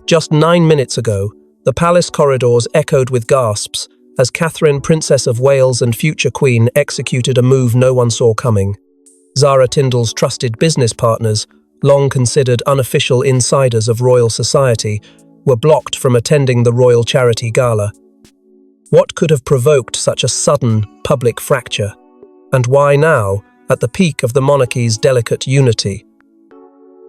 Just 9 minutes ago, the palace corridors echoed with gasps as Catherine, Princess of Wales and future Queen, executed a move no one saw coming. Zara Tindall's trusted business partners, long considered unofficial insiders of royal society, were blocked from attending the Royal Charity Gala. What could have provoked such a sudden public fracture? And why now, at the peak of the monarchy's delicate unity?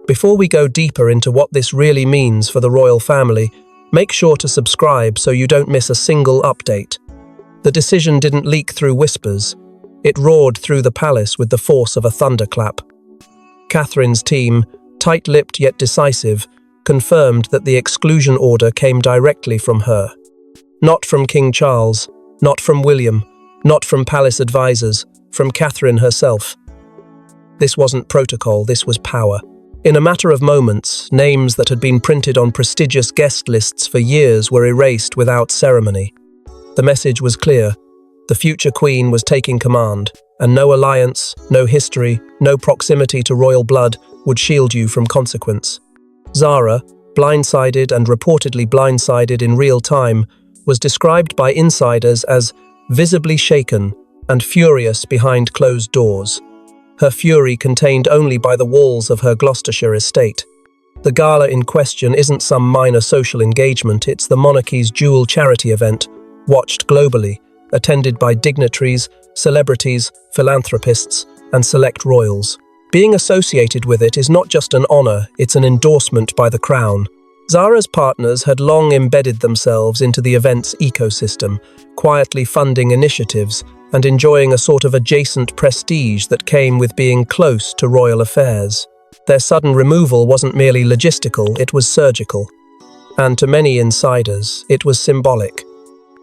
Before we go deeper into what this really means for the royal family, make sure to subscribe so you don't miss a single update. The decision didn't leak through whispers. It roared through the palace with the force of a thunderclap. Catherine's team, tight-lipped yet decisive, confirmed that the exclusion order came directly from her. Not from King Charles, not from William, not from palace advisors, from Catherine herself. This wasn't protocol, this was power. In a matter of moments, names that had been printed on prestigious guest lists for years were erased without ceremony. The message was clear. The future queen was taking command, and no alliance, no history, no proximity to royal blood would shield you from consequence. Zara, blindsided and reportedly blindsided in real time, was described by insiders as visibly shaken and furious behind closed doors. Her fury contained only by the walls of her Gloucestershire estate. The gala in question isn't some minor social engagement, it's the monarchy's dual charity event, watched globally, attended by dignitaries, celebrities, philanthropists, and select royals. Being associated with it is not just an honour, it's an endorsement by the crown. Zara's partners had long embedded themselves into the event's ecosystem, quietly funding initiatives and enjoying a sort of adjacent prestige that came with being close to royal affairs. Their sudden removal wasn't merely logistical, it was surgical. And to many insiders, it was symbolic.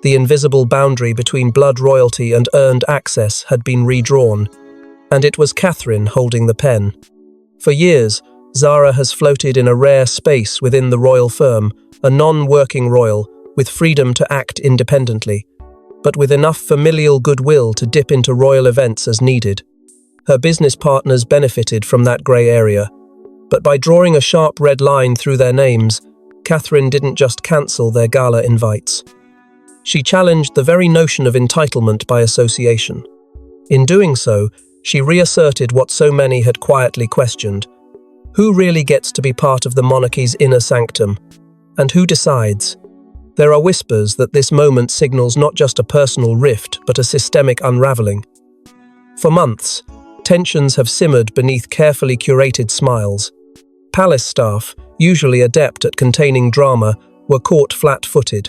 The invisible boundary between blood royalty and earned access had been redrawn, and it was Catherine holding the pen. For years, Zara has floated in a rare space within the royal firm, a non-working royal, with freedom to act independently, but with enough familial goodwill to dip into royal events as needed. Her business partners benefited from that grey area, but by drawing a sharp red line through their names, Catherine didn't just cancel their gala invites. She challenged the very notion of entitlement by association. In doing so, she reasserted what so many had quietly questioned. Who really gets to be part of the monarchy's inner sanctum? And who decides? There are whispers that this moment signals not just a personal rift, but a systemic unraveling. For months, tensions have simmered beneath carefully curated smiles. Palace staff, usually adept at containing drama, were caught flat-footed.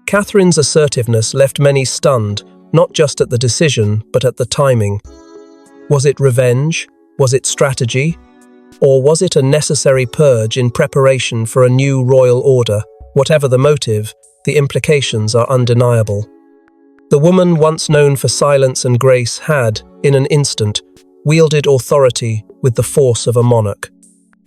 Catherine's assertiveness left many stunned, not just at the decision, but at the timing. Was it revenge? Was it strategy? Or was it a necessary purge in preparation for a new royal order? Whatever the motive, the implications are undeniable. The woman once known for silence and grace had, in an instant, wielded authority with the force of a monarch.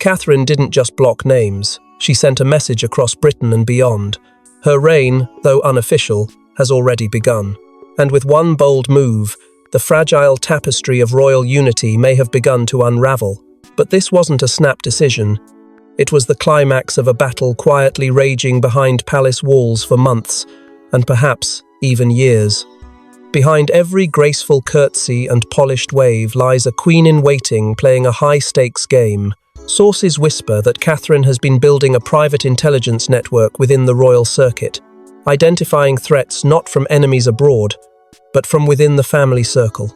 Catherine didn't just block names, she sent a message across Britain and beyond. Her reign, though unofficial, has already begun. And with one bold move, the fragile tapestry of royal unity may have begun to unravel. But this wasn't a snap decision. It was the climax of a battle quietly raging behind palace walls for months, and perhaps even years. Behind every graceful curtsy and polished wave lies a queen-in-waiting playing a high-stakes game. Sources whisper that Catherine has been building a private intelligence network within the royal circuit, identifying threats not from enemies abroad, but from within the family circle.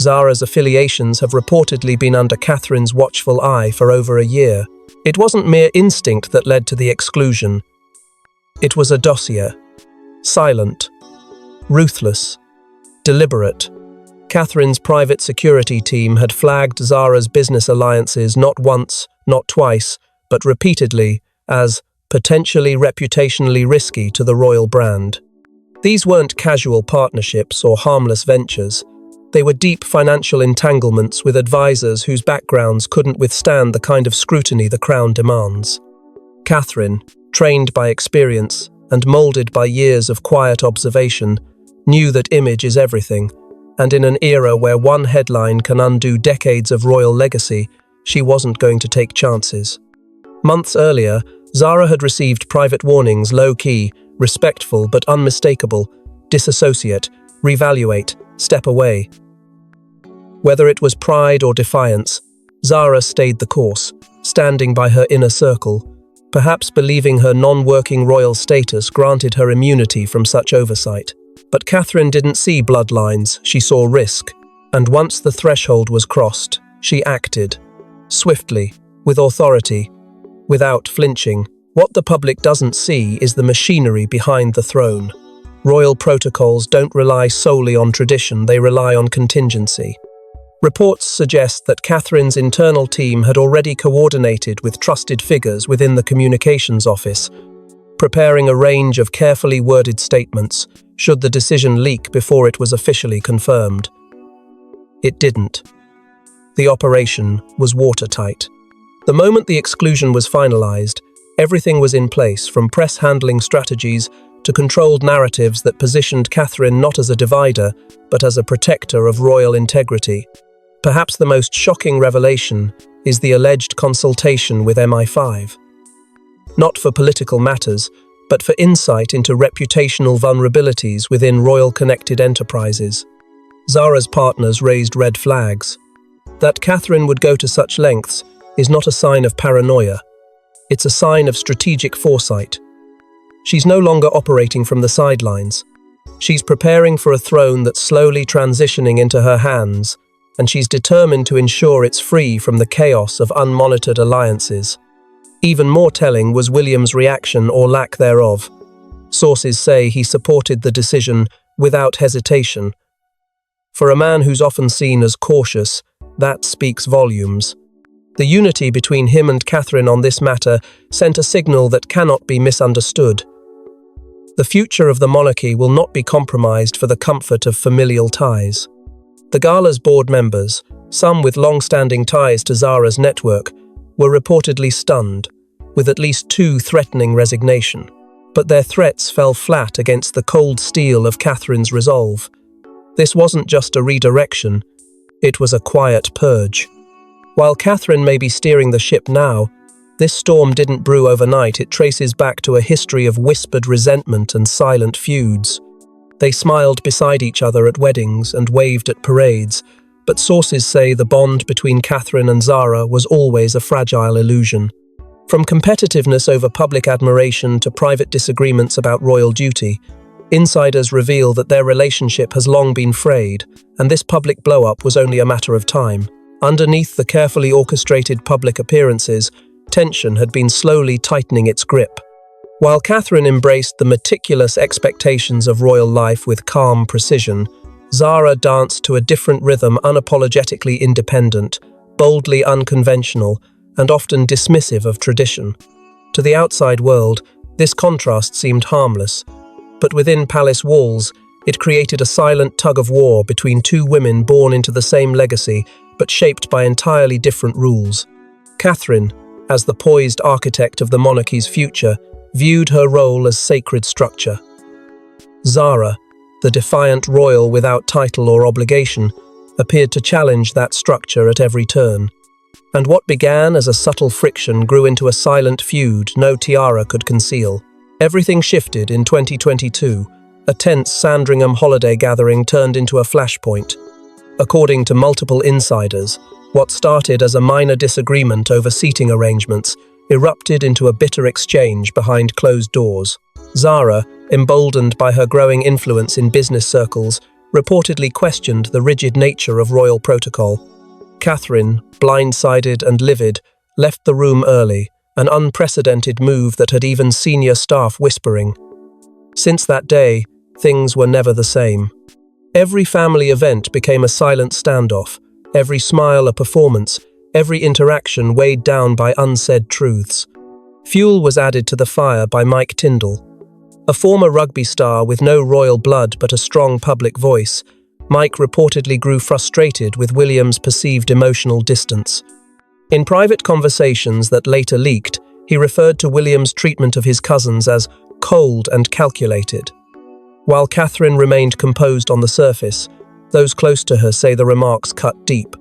Zara's affiliations have reportedly been under Catherine's watchful eye for over a year. It wasn't mere instinct that led to the exclusion. It was a dossier. Silent, ruthless, deliberate. Catherine's private security team had flagged Zara's business alliances not once, not twice, but repeatedly as potentially reputationally risky to the royal brand. These weren't casual partnerships or harmless ventures. They were deep financial entanglements with advisors whose backgrounds couldn't withstand the kind of scrutiny the crown demands. Catherine, trained by experience and moulded by years of quiet observation, knew that image is everything, and in an era where one headline can undo decades of royal legacy, she wasn't going to take chances. Months earlier, Zara had received private warnings, low-key, respectful but unmistakable: disassociate, reevaluate, step away. Whether it was pride or defiance, Zara stayed the course, standing by her inner circle, perhaps believing her non-working royal status granted her immunity from such oversight. But Catherine didn't see bloodlines, she saw risk, and once the threshold was crossed, she acted. Swiftly, with authority, without flinching. What the public doesn't see is the machinery behind the throne. Royal protocols don't rely solely on tradition, they rely on contingency. Reports suggest that Catherine's internal team had already coordinated with trusted figures within the communications office, preparing a range of carefully worded statements should the decision leak before it was officially confirmed. It didn't. The operation was watertight. The moment the exclusion was finalized, everything was in place, from press handling strategies to controlled narratives that positioned Catherine not as a divider, but as a protector of royal integrity. Perhaps the most shocking revelation is the alleged consultation with MI5. Not for political matters, but for insight into reputational vulnerabilities within royal-connected enterprises. Zara's partners raised red flags. That Catherine would go to such lengths is not a sign of paranoia. It's a sign of strategic foresight. She's no longer operating from the sidelines. She's preparing for a throne that's slowly transitioning into her hands, and she's determined to ensure it's free from the chaos of unmonitored alliances. Even more telling was William's reaction, or lack thereof. Sources say he supported the decision without hesitation. For a man who's often seen as cautious, that speaks volumes. The unity between him and Catherine on this matter sent a signal that cannot be misunderstood. The future of the monarchy will not be compromised for the comfort of familial ties. The gala's board members, some with long-standing ties to Zara's network, were reportedly stunned, with at least 2 threatening resignation. But their threats fell flat against the cold steel of Catherine's resolve. This wasn't just a redirection, it was a quiet purge. While Catherine may be steering the ship now, this storm didn't brew overnight. It traces back to a history of whispered resentment and silent feuds. They smiled beside each other at weddings and waved at parades, but sources say the bond between Catherine and Zara was always a fragile illusion. From competitiveness over public admiration to private disagreements about royal duty, insiders reveal that their relationship has long been frayed, and this public blow-up was only a matter of time. Underneath the carefully orchestrated public appearances, tension had been slowly tightening its grip. While Catherine embraced the meticulous expectations of royal life with calm precision, Zara danced to a different rhythm, unapologetically independent, boldly unconventional, and often dismissive of tradition. To the outside world, this contrast seemed harmless, but within palace walls, it created a silent tug-of-war between 2 women born into the same legacy, but shaped by entirely different rules. Catherine, as the poised architect of the monarchy's future, viewed her role as sacred structure. Zara, the defiant royal without title or obligation, appeared to challenge that structure at every turn. And what began as a subtle friction grew into a silent feud no tiara could conceal. Everything shifted in 2022. A tense Sandringham holiday gathering turned into a flashpoint. According to multiple insiders, what started as a minor disagreement over seating arrangements erupted into a bitter exchange behind closed doors. Zara, emboldened by her growing influence in business circles, reportedly questioned the rigid nature of royal protocol. Catherine, blindsided and livid, left the room early, an unprecedented move that had even senior staff whispering. Since that day, things were never the same. Every family event became a silent standoff, every smile a performance, every interaction weighed down by unsaid truths. Fuel was added to the fire by Mike Tindall. A former rugby star with no royal blood but a strong public voice, Mike reportedly grew frustrated with William's perceived emotional distance. In private conversations that later leaked, he referred to William's treatment of his cousins as cold and calculated. While Catherine remained composed on the surface, those close to her say the remarks cut deep.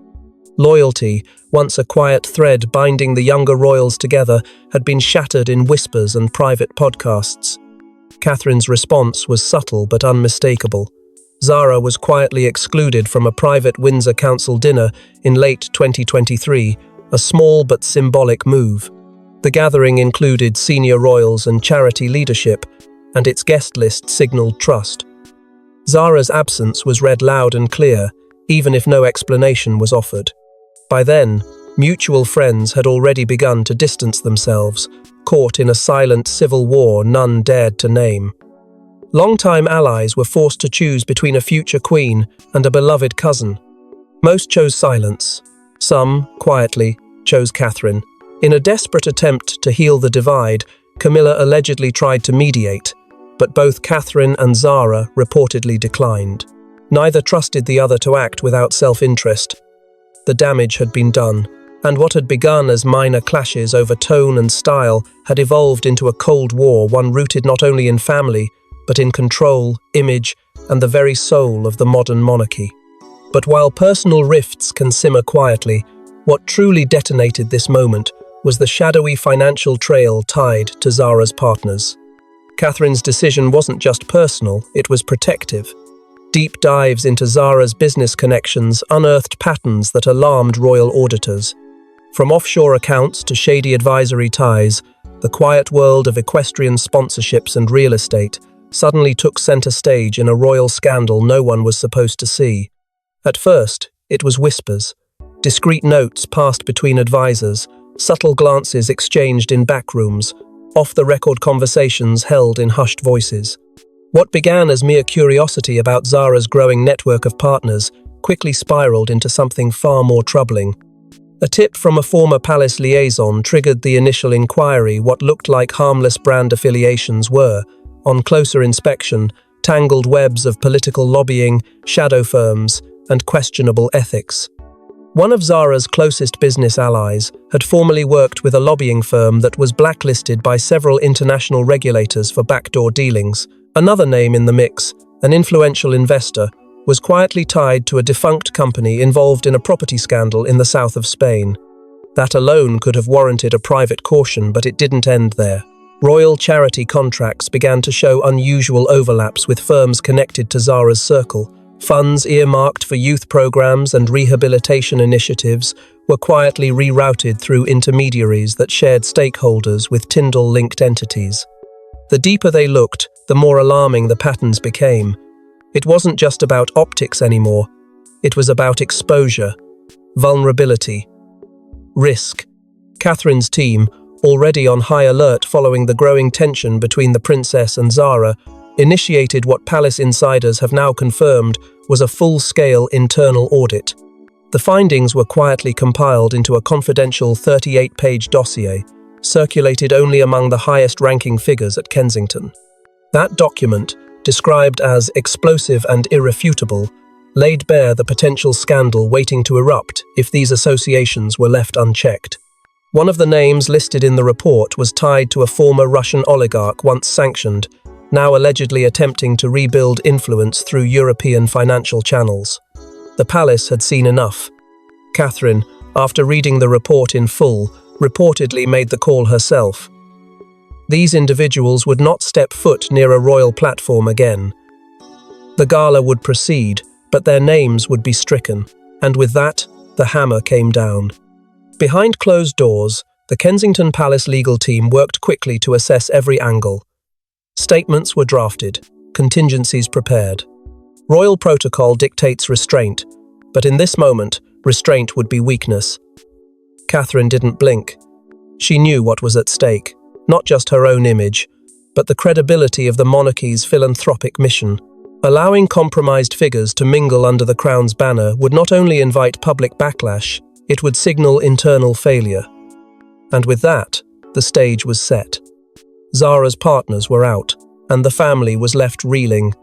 Loyalty, once a quiet thread binding the younger royals together, had been shattered in whispers and private podcasts. Catherine's response was subtle but unmistakable. Zara was quietly excluded from a private Windsor Council dinner in late 2023, a small but symbolic move. The gathering included senior royals and charity leadership, and its guest list signaled trust. Zara's absence was read loud and clear, even if no explanation was offered. By then, mutual friends had already begun to distance themselves, caught in a silent civil war none dared to name. Longtime allies were forced to choose between a future queen and a beloved cousin. Most chose silence. Some, quietly, chose Catherine. In a desperate attempt to heal the divide, Camilla allegedly tried to mediate, but both Catherine and Zara reportedly declined. Neither trusted the other to act without self-interest. The damage had been done, and what had begun as minor clashes over tone and style had evolved into a cold war, one rooted not only in family, but in control, image, and the very soul of the modern monarchy. But while personal rifts can simmer quietly, what truly detonated this moment was the shadowy financial trail tied to Zara's partners. Catherine's decision wasn't just personal, it was protective. Deep dives into Zara's business connections unearthed patterns that alarmed royal auditors. From offshore accounts to shady advisory ties, the quiet world of equestrian sponsorships and real estate suddenly took center stage in a royal scandal no one was supposed to see. At first, it was whispers. Discreet notes passed between advisors, subtle glances exchanged in back rooms, off-the-record conversations held in hushed voices. What began as mere curiosity about Zara's growing network of partners quickly spiraled into something far more troubling. A tip from a former palace liaison triggered the initial inquiry. What looked like harmless brand affiliations were, on closer inspection, tangled webs of political lobbying, shadow firms, and questionable ethics. One of Zara's closest business allies had formerly worked with a lobbying firm that was blacklisted by several international regulators for backdoor dealings. Another name in the mix, an influential investor, was quietly tied to a defunct company involved in a property scandal in the south of Spain. That alone could have warranted a private caution, but it didn't end there. Royal Charity contracts began to show unusual overlaps with firms connected to Zara's circle. Funds earmarked for youth programs and rehabilitation initiatives were quietly rerouted through intermediaries that shared stakeholders with Tindall-linked entities. The deeper they looked, the more alarming the patterns became. It wasn't just about optics anymore. It was about exposure, vulnerability, risk. Catherine's team, already on high alert following the growing tension between the princess and Zara, initiated what palace insiders have now confirmed was a full-scale internal audit. The findings were quietly compiled into a confidential 38-page dossier, circulated only among the highest-ranking figures at Kensington. That document, described as explosive and irrefutable, laid bare the potential scandal waiting to erupt if these associations were left unchecked. One of the names listed in the report was tied to a former Russian oligarch once sanctioned, now allegedly attempting to rebuild influence through European financial channels. The palace had seen enough. Catherine, after reading the report in full, reportedly made the call herself. These individuals would not step foot near a royal platform again. The gala would proceed, but their names would be stricken, and with that, the hammer came down. Behind closed doors, the Kensington Palace legal team worked quickly to assess every angle. Statements were drafted, contingencies prepared. Royal protocol dictates restraint, but in this moment, restraint would be weakness. Catherine didn't blink. She knew what was at stake, not just her own image, but the credibility of the monarchy's philanthropic mission. Allowing compromised figures to mingle under the crown's banner would not only invite public backlash, it would signal internal failure. And with that, the stage was set. Zara's partners were out, and the family was left reeling.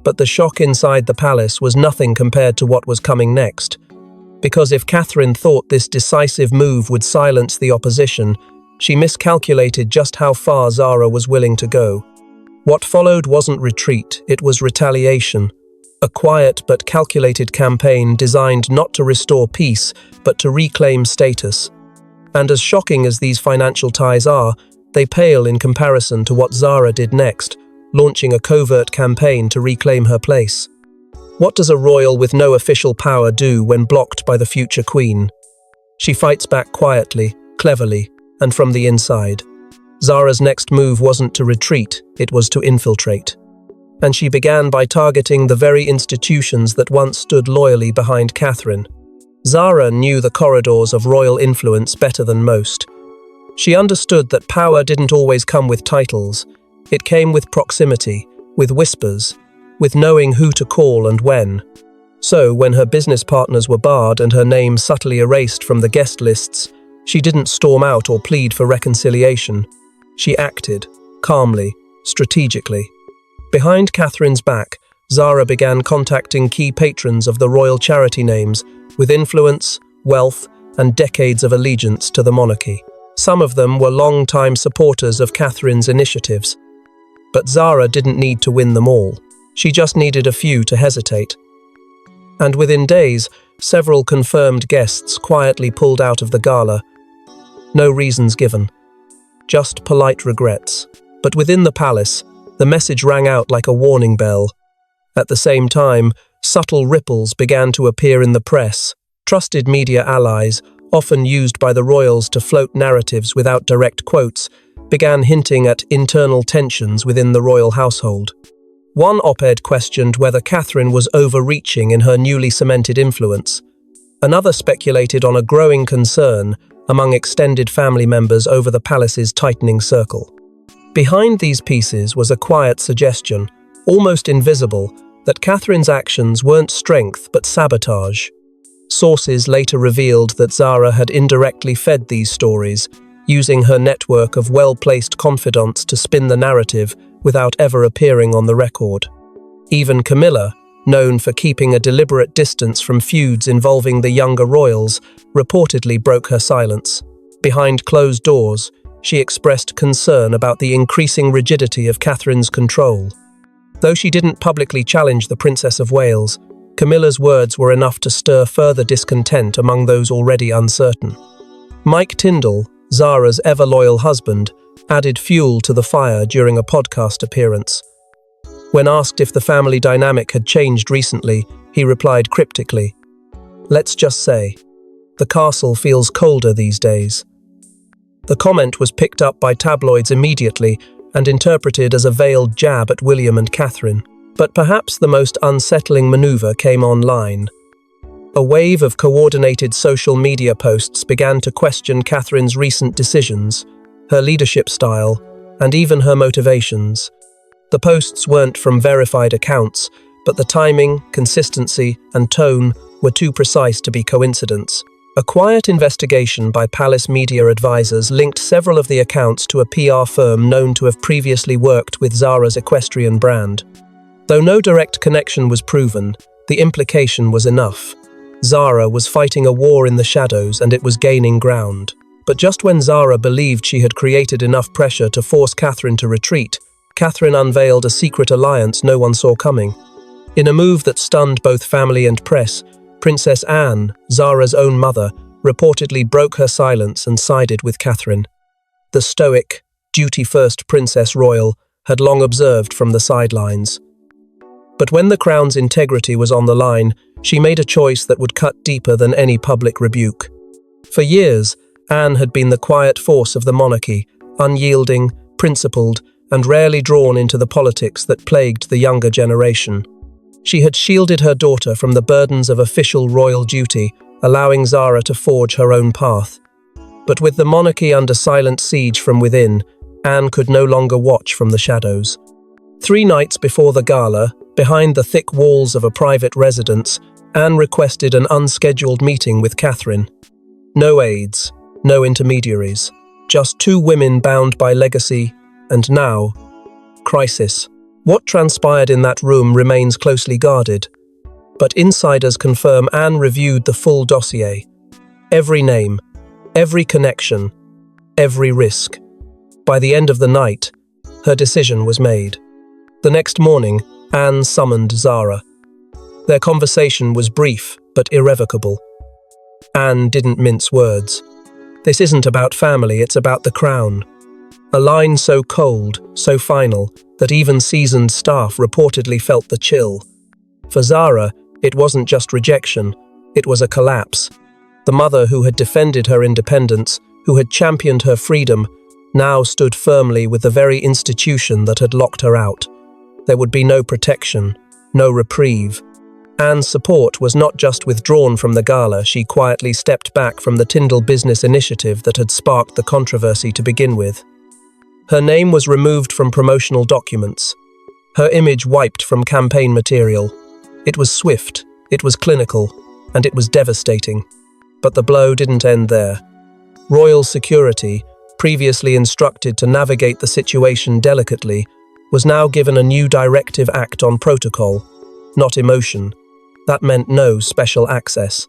But the shock inside the palace was nothing compared to what was coming next. Because if Catherine thought this decisive move would silence the opposition, she miscalculated just how far Zara was willing to go. What followed wasn't retreat, it was retaliation. a quiet but calculated campaign designed not to restore peace, but to reclaim status. And as shocking as these financial ties are, they pale in comparison to what Zara did next, launching a covert campaign to reclaim her place. What does a royal with no official power do when blocked by the future queen? She fights back quietly, cleverly, and from the inside. Zara's next move wasn't to retreat, it was to infiltrate. And she began by targeting the very institutions that once stood loyally behind Catherine. Zara knew the corridors of royal influence better than most. She understood that power didn't always come with titles. It came with proximity, with whispers, with knowing who to call and when. So, when her business partners were barred and her name subtly erased from the guest lists, she didn't storm out or plead for reconciliation. She acted, calmly, strategically. Behind Catherine's back, Zara began contacting key patrons of the royal charity names, with influence, wealth, and decades of allegiance to the monarchy. Some of them were long-time supporters of Catherine's initiatives. But Zara didn't need to win them all. She just needed a few to hesitate. And within days, several confirmed guests quietly pulled out of the gala. No reasons given. Just polite regrets. But within the palace, the message rang out like a warning bell. At the same time, subtle ripples began to appear in the press. Trusted media allies, often used by the royals to float narratives without direct quotes, began hinting at internal tensions within the royal household. One op-ed questioned whether Catherine was overreaching in her newly cemented influence. Another speculated on a growing concern among extended family members over the palace's tightening circle. Behind these pieces was a quiet suggestion, almost invisible, that Catherine's actions weren't strength but sabotage. Sources later revealed that Zara had indirectly fed these stories, using her network of well-placed confidants to spin the narrative without ever appearing on the record. Even Camilla, known for keeping a deliberate distance from feuds involving the younger royals, reportedly broke her silence. Behind closed doors, she expressed concern about the increasing rigidity of Catherine's control. Though she didn't publicly challenge the Princess of Wales, Camilla's words were enough to stir further discontent among those already uncertain. Mike Tindall, Zara's ever-loyal husband, added fuel to the fire during a podcast appearance. When asked if the family dynamic had changed recently, he replied cryptically, "Let's just say, the castle feels colder these days." The comment was picked up by tabloids immediately and interpreted as a veiled jab at William and Catherine. But perhaps the most unsettling maneuver came online. A wave of coordinated social media posts began to question Catherine's recent decisions, her leadership style, and even her motivations. The posts weren't from verified accounts, but the timing, consistency, and tone were too precise to be coincidence. A quiet investigation by palace media advisors linked several of the accounts to a PR firm known to have previously worked with Zara's equestrian brand. Though no direct connection was proven, the implication was enough. Zara was fighting a war in the shadows and it was gaining ground. But just when Zara believed she had created enough pressure to force Catherine to retreat, Catherine unveiled a secret alliance no one saw coming. In a move that stunned both family and press, Princess Anne, Zara's own mother, reportedly broke her silence and sided with Catherine. The stoic, duty-first Princess Royal had long observed from the sidelines. But when the crown's integrity was on the line, she made a choice that would cut deeper than any public rebuke. For years, Anne had been the quiet force of the monarchy, unyielding, principled, and rarely drawn into the politics that plagued the younger generation. She had shielded her daughter from the burdens of official royal duty, allowing Zara to forge her own path. But with the monarchy under silent siege from within, Anne could no longer watch from the shadows. 3 nights before the gala, behind the thick walls of a private residence, Anne requested an unscheduled meeting with Catherine. No aides, no intermediaries, just 2 women bound by legacy, and now, crisis. What transpired in that room remains closely guarded, but insiders confirm Anne reviewed the full dossier. Every name, every connection, every risk. By the end of the night, her decision was made. The next morning, Anne summoned Zara. Their conversation was brief, but irrevocable. Anne didn't mince words. "This isn't about family, it's about the crown." A line so cold, so final, that even seasoned staff reportedly felt the chill. For Zara, it wasn't just rejection, it was a collapse. The mother who had defended her independence, who had championed her freedom, now stood firmly with the very institution that had locked her out. There would be no protection, no reprieve. Anne's support was not just withdrawn from the gala, she quietly stepped back from the Tindall business initiative that had sparked the controversy to begin with. Her name was removed from promotional documents. Her image wiped from campaign material. It was swift, it was clinical, and it was devastating. But the blow didn't end there. Royal security, previously instructed to navigate the situation delicately, was now given a new directive: act on protocol, not emotion. That meant no special access,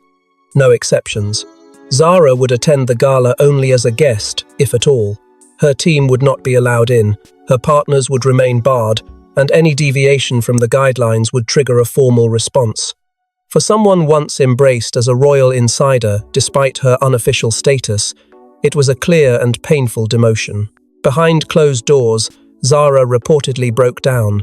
no exceptions. Zara would attend the gala only as a guest, if at all. Her team would not be allowed in, her partners would remain barred, and any deviation from the guidelines would trigger a formal response. For someone once embraced as a royal insider, despite her unofficial status, it was a clear and painful demotion. Behind closed doors, Zara reportedly broke down.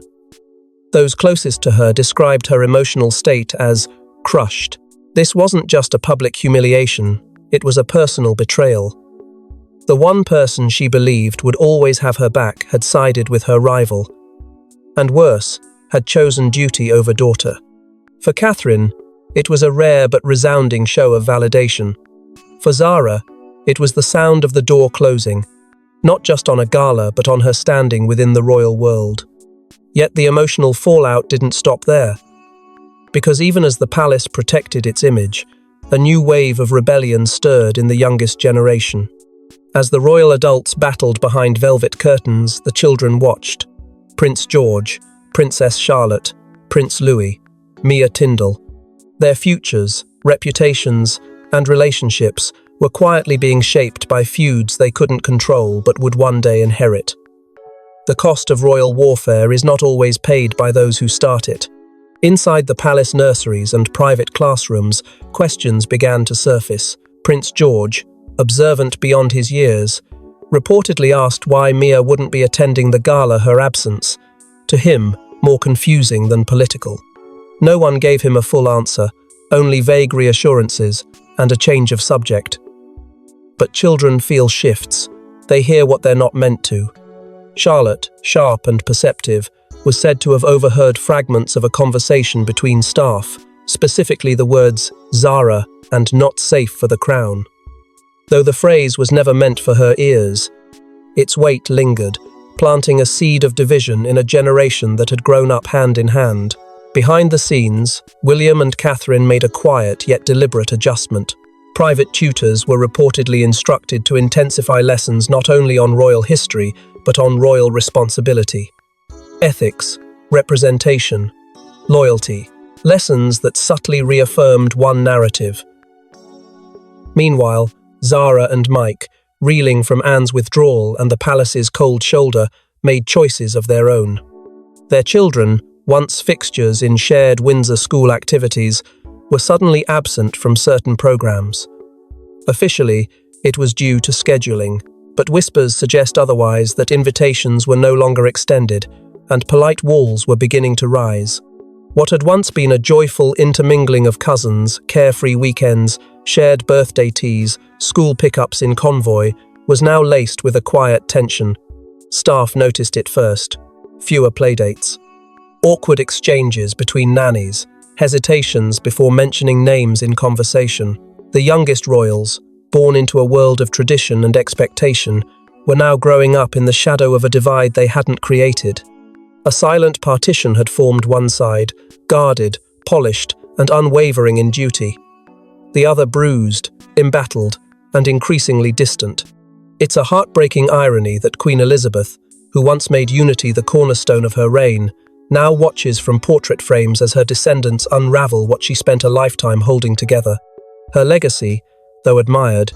Those closest to her described her emotional state as crushed. This wasn't just a public humiliation, it was a personal betrayal. The one person she believed would always have her back had sided with her rival. And worse, had chosen duty over daughter. For Catherine, it was a rare but resounding show of validation. For Zara, it was the sound of the door closing, not just on a gala but on her standing within the royal world. Yet the emotional fallout didn't stop there. Because even as the palace protected its image, a new wave of rebellion stirred in the youngest generation. As the royal adults battled behind velvet curtains, the children watched. Prince George, Princess Charlotte, Prince Louis, Mia Tindall. Their futures, reputations, and relationships were quietly being shaped by feuds they couldn't control but would one day inherit. The cost of royal warfare is not always paid by those who start it. Inside the palace nurseries and private classrooms, questions began to surface. Prince George, observant beyond his years, reportedly asked why Mia wouldn't be attending the gala, her absence, to him more confusing than political. No one gave him a full answer, only vague reassurances and a change of subject. But children feel shifts. They hear what they're not meant to. Charlotte, sharp and perceptive, was said to have overheard fragments of a conversation between staff, specifically the words "Zara" and "not safe for the crown." Though the phrase was never meant for her ears, its weight lingered, planting a seed of division in a generation that had grown up hand in hand. Behind the scenes, William and Catherine made a quiet yet deliberate adjustment. Private tutors were reportedly instructed to intensify lessons not only on royal history, but on royal responsibility. Ethics, representation, loyalty, lessons that subtly reaffirmed one narrative. Meanwhile, Zara and Mike, reeling from Anne's withdrawal and the palace's cold shoulder, made choices of their own. Their children, once fixtures in shared Windsor school activities, were suddenly absent from certain programs. Officially, it was due to scheduling, but whispers suggest otherwise, that invitations were no longer extended, and polite walls were beginning to rise. What had once been a joyful intermingling of cousins, carefree weekends, shared birthday teas, school pickups in convoy, was now laced with a quiet tension. Staff noticed it first. Fewer playdates. Awkward exchanges between nannies, hesitations before mentioning names in conversation. The youngest royals, born into a world of tradition and expectation, were now growing up in the shadow of a divide they hadn't created. A silent partition had formed one side, guarded, polished, and unwavering in duty. The other bruised, embattled, and increasingly distant. It's a heartbreaking irony that Queen Elizabeth, who once made unity the cornerstone of her reign, now watches from portrait frames as her descendants unravel what she spent a lifetime holding together. Her legacy, though admired,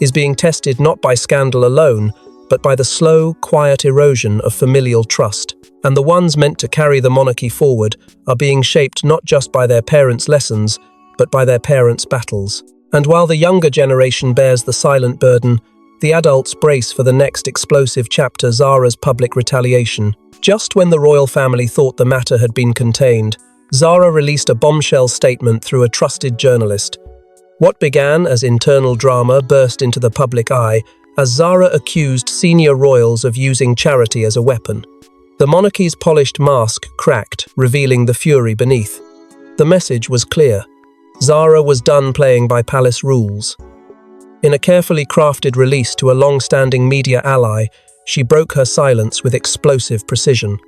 is being tested not by scandal alone, but by the slow, quiet erosion of familial trust. And the ones meant to carry the monarchy forward are being shaped not just by their parents' lessons, but by their parents' battles. And while the younger generation bears the silent burden, the adults brace for the next explosive chapter, Zara's public retaliation. Just when the royal family thought the matter had been contained, Zara released a bombshell statement through a trusted journalist. What began as internal drama burst into the public eye as Zara accused senior royals of using charity as a weapon. The monarchy's polished mask cracked, revealing the fury beneath. The message was clear. Zara was done playing by palace rules. In a carefully crafted release to a long-standing media ally, she broke her silence with explosive precision.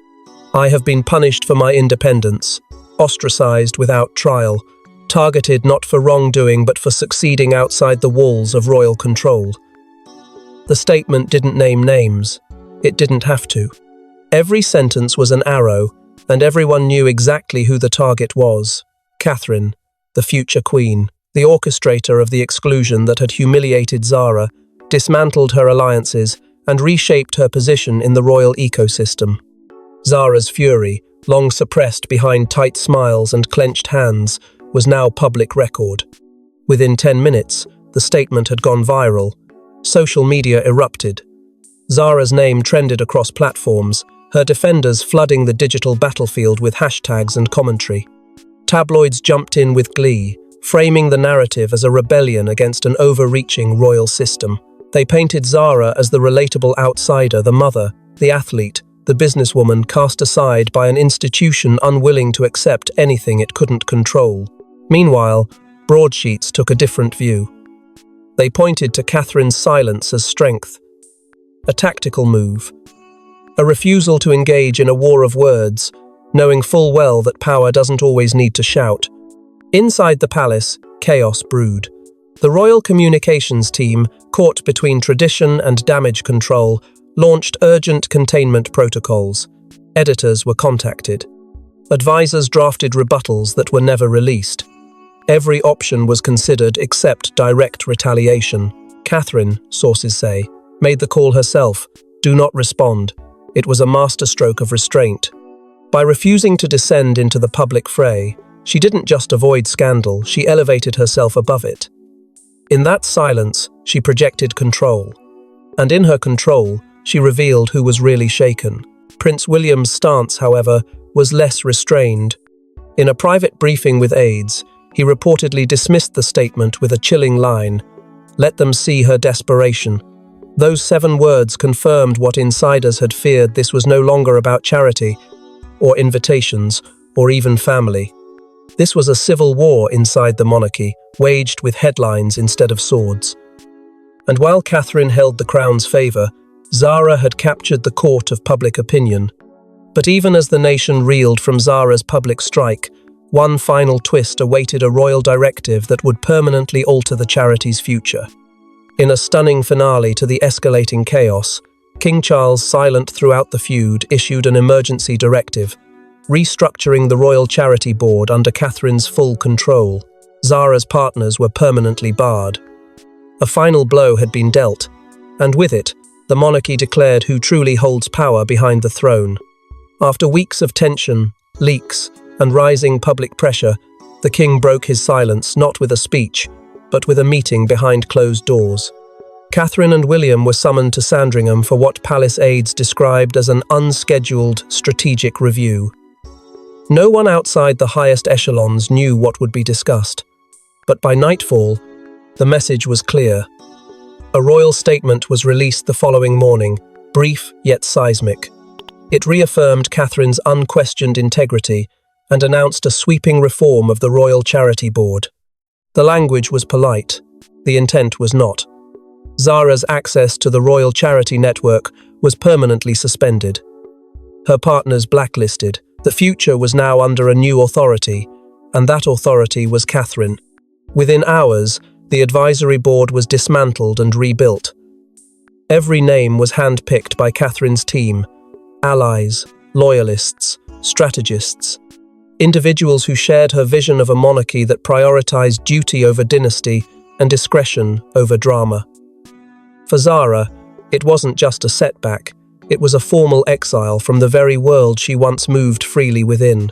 I have been punished for my independence, ostracized without trial, targeted not for wrongdoing but for succeeding outside the walls of royal control. The statement didn't name names. It didn't have to. Every sentence was an arrow, and everyone knew exactly who the target was. Catherine, the future queen, the orchestrator of the exclusion that had humiliated Zara, dismantled her alliances, and reshaped her position in the royal ecosystem. Zara's fury, long suppressed behind tight smiles and clenched hands, was now public record. Within 10 minutes, the statement had gone viral. Social media erupted. Zara's name trended across platforms, her defenders flooding the digital battlefield with hashtags and commentary. Tabloids jumped in with glee, framing the narrative as a rebellion against an overreaching royal system. They painted Zara as the relatable outsider, the mother, the athlete, the businesswoman cast aside by an institution unwilling to accept anything it couldn't control. Meanwhile, broadsheets took a different view. They pointed to Catherine's silence as strength, a tactical move, a refusal to engage in a war of words, knowing full well that power doesn't always need to shout. Inside the palace, chaos brewed. The royal communications team, caught between tradition and damage control, launched urgent containment protocols. Editors were contacted. Advisors drafted rebuttals that were never released. Every option was considered except direct retaliation. Catherine, sources say, made the call herself. Do not respond. It was a masterstroke of restraint. By refusing to descend into the public fray, she didn't just avoid scandal, she elevated herself above it. In that silence, she projected control. And in her control, she revealed who was really shaken. Prince William's stance, however, was less restrained. In a private briefing with aides, he reportedly dismissed the statement with a chilling line, "Let them see her desperation." Those 7 words confirmed what insiders had feared. This was no longer about charity, or invitations, or even family. This was a civil war inside the monarchy, waged with headlines instead of swords. And while Catherine held the crown's favour, Zara had captured the court of public opinion. But even as the nation reeled from Zara's public strike, one final twist awaited, a royal directive that would permanently alter the charity's future. In a stunning finale to the escalating chaos, King Charles, silent throughout the feud, issued an emergency directive, restructuring the Royal Charity Board under Catherine's full control. Zara's partners were permanently barred. A final blow had been dealt, and with it, the monarchy declared who truly holds power behind the throne. After weeks of tension, leaks, and rising public pressure, the king broke his silence not with a speech, but with a meeting behind closed doors. Catherine and William were summoned to Sandringham for what palace aides described as an unscheduled strategic review. No one outside the highest echelons knew what would be discussed, but by nightfall, the message was clear. A royal statement was released the following morning, brief yet seismic. It reaffirmed Catherine's unquestioned integrity and announced a sweeping reform of the Royal Charity Board. The language was polite, the intent was not. Zara's access to the Royal Charity Network was permanently suspended. Her partners blacklisted. The future was now under a new authority, and that authority was Catherine. Within hours, the advisory board was dismantled and rebuilt. Every name was handpicked by Catherine's team: allies, loyalists, strategists, individuals who shared her vision of a monarchy that prioritized duty over dynasty and discretion over drama. For Zara, it wasn't just a setback, It was a formal exile from the very world she once moved freely within.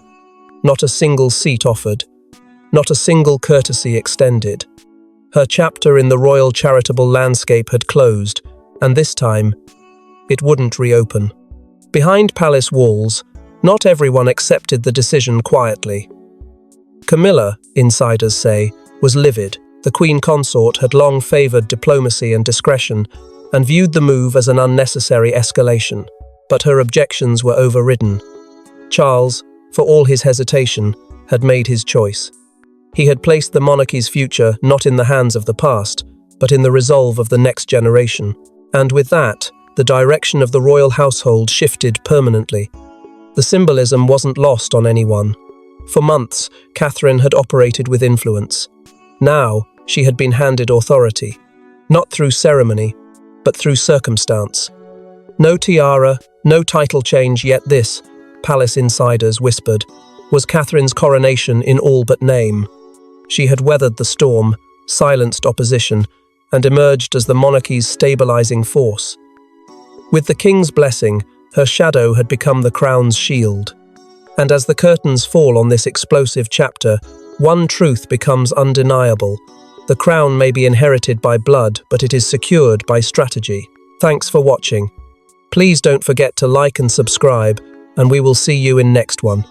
Not a single seat offered. Not a single courtesy extended. Her chapter in the royal charitable landscape had closed, and this time, it wouldn't reopen. Behind palace walls, not everyone accepted the decision quietly. Camilla, insiders say, was livid. The Queen Consort had long favoured diplomacy and discretion and viewed the move as an unnecessary escalation, but her objections were overridden. Charles, for all his hesitation, had made his choice. He had placed the monarchy's future not in the hands of the past, but in the resolve of the next generation, and with that, the direction of the royal household shifted permanently. The symbolism wasn't lost on anyone. For months, Catherine had operated with influence. Now, she had been handed authority, not through ceremony, but through circumstance. No tiara, no title change, yet this, palace insiders whispered, was Catherine's coronation in all but name. She had weathered the storm, silenced opposition, and emerged as the monarchy's stabilizing force. With the king's blessing, her shadow had become the crown's shield. And as the curtains fall on this explosive chapter, one truth becomes undeniable. The crown may be inherited by blood, but it is secured by strategy. Thanks for watching. Please don't forget to like and subscribe, and we will see you in next one.